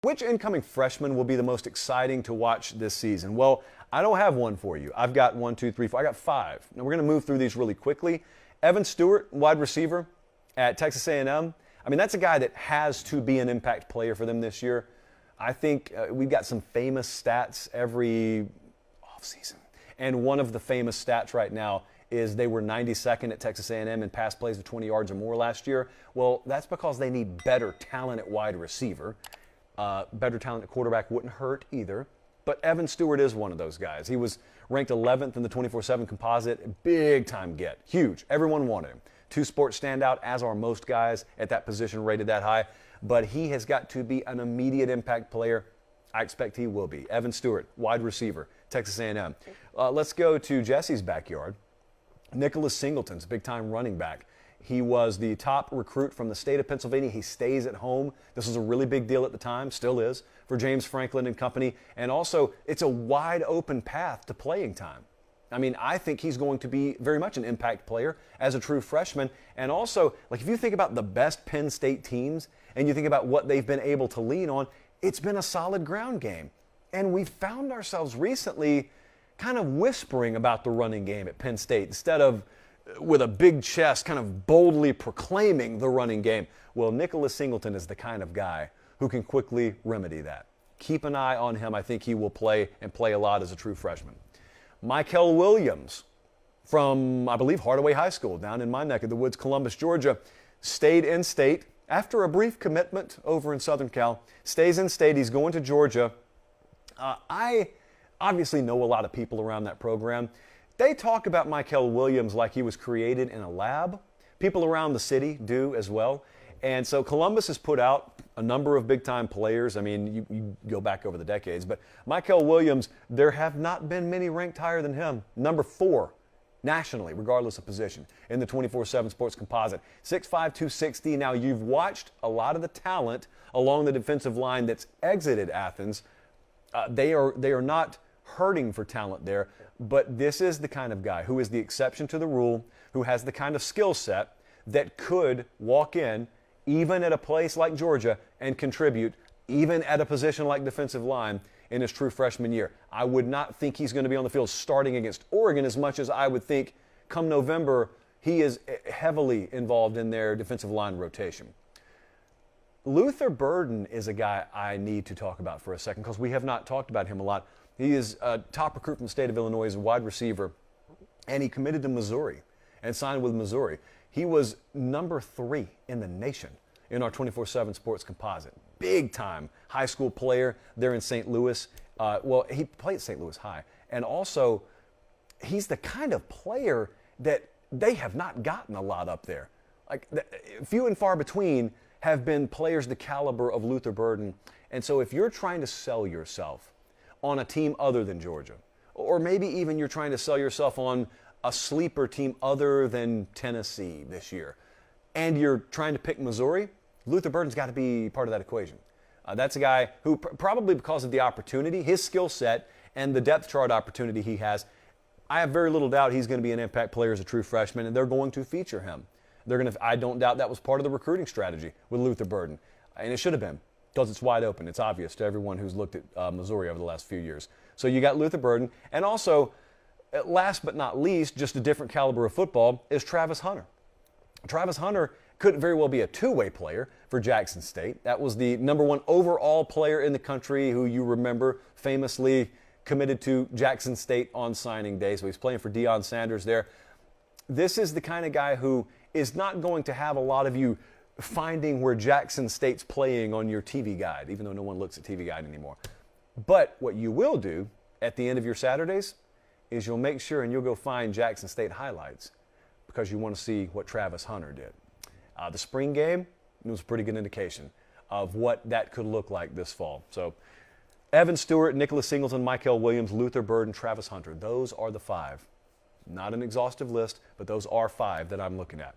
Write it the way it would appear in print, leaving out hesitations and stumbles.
Which incoming freshman will be the most exciting to watch this season? Well, I don't have one for you. I've got 1, 2, 3, 4. I got 5. Now we're going to move through these really quickly. Evan Stewart, wide receiver at Texas A&M. I mean, that's a guy that has to be an impact player for them this year. I think we've got some famous stats every offseason. And one of the famous stats right now is they were 92nd at Texas A&M in pass plays of 20 yards or more last year. Well, that's because they need better talent at wide receiver. Better talent at quarterback wouldn't hurt either. But Evan Stewart is one of those guys. He was ranked 11th in the 24/7 composite. Big time get. Huge. Everyone wanted him. Two sports standout, as are most guys at that position rated that high. But he has got to be an immediate impact player. I expect he will be. Evan Stewart, wide receiver, Texas A&M. Let's go to Jesse's backyard. Nicholas Singleton's big-time running back. He was the top recruit from the state of Pennsylvania. He stays at home. This was a really big deal at the time, still is, for James Franklin and company. And also, it's a wide open path to playing time. I mean, I think he's going to be very much an impact player as a true freshman. And also, like if you think about the best Penn State teams and you think about what they've been able to lean on, it's been a solid ground game. And we found ourselves recently kind of whispering about the running game at Penn State instead of with a big chest kind of boldly proclaiming the running game. Well, Nicholas Singleton is the kind of guy who can quickly remedy that. Keep an eye on him. I think he will play and play a lot as a true freshman. Mikel Williams from, I believe, Hardaway High School down in my neck of the woods, Columbus, Georgia, stayed in state after a brief commitment over in Southern Cal. Stays in state. He's going to Georgia. I obviously know a lot of people around that program. They talk about Mikel Williams like he was created in a lab. People around the city do as well. And so Columbus has put out a number of big-time players. I mean, you go back over the decades. But Mikel Williams, there have not been many ranked higher than him. Number 4 nationally, regardless of position, in the 24/7 Sports Composite. 6'5", 260. Now, you've watched a lot of the talent along the defensive line that's exited Athens. They are not hurting for talent there, but this is the kind of guy who is the exception to the rule, who has the kind of skill set that could walk in even at a place like Georgia and contribute even at a position like defensive line in his true freshman year. I would not think he's going to be on the field starting against Oregon as much as I would think come November he is heavily involved in their defensive line rotation. Luther Burden is a guy I need to talk about for a second because we have not talked about him a lot. He is a top recruit from the state of Illinois, as a wide receiver, and he committed to Missouri and signed with Missouri. He was number 3 in the nation in our 24/7 Sports Composite. Big-time high school player there in St. Louis. Well, he played at St. Louis High. And also, he's the kind of player that they have not gotten a lot up there. Like, few and far between have been players the caliber of Luther Burden. And so if you're trying to sell yourself on a team other than Georgia, or maybe even you're trying to sell yourself on a sleeper team other than Tennessee this year, and you're trying to pick Missouri, Luther Burden's got to be part of that equation. That's a guy who probably because of the opportunity, his skill set, and the depth chart opportunity he has, I have very little doubt he's going to be an impact player as a true freshman, and they're going to feature him. I don't doubt that was part of the recruiting strategy with Luther Burden, and it should have been. Because it's wide open. It's obvious to everyone who's looked at Missouri over the last few years. So you got Luther Burden. And also, last but not least, just a different caliber of football, is Travis Hunter. Travis Hunter could very well be a two-way player for Jackson State. That was the number 1 overall player in the country who you remember famously committed to Jackson State on signing day. So he's playing for Deion Sanders there. This is the kind of guy who is not going to have a lot of you finding where Jackson State's playing on your TV guide, even though no one looks at TV guide anymore. But what you will do at the end of your Saturdays is you'll make sure and you'll go find Jackson State highlights because you want to see what Travis Hunter did. The spring game was a pretty good indication of what that could look like this fall. So Evan Stewart, Nicholas Singleton, Mikel Williams, Luther Burden, Travis Hunter. Those are the 5. Not an exhaustive list, but those are 5 that I'm looking at.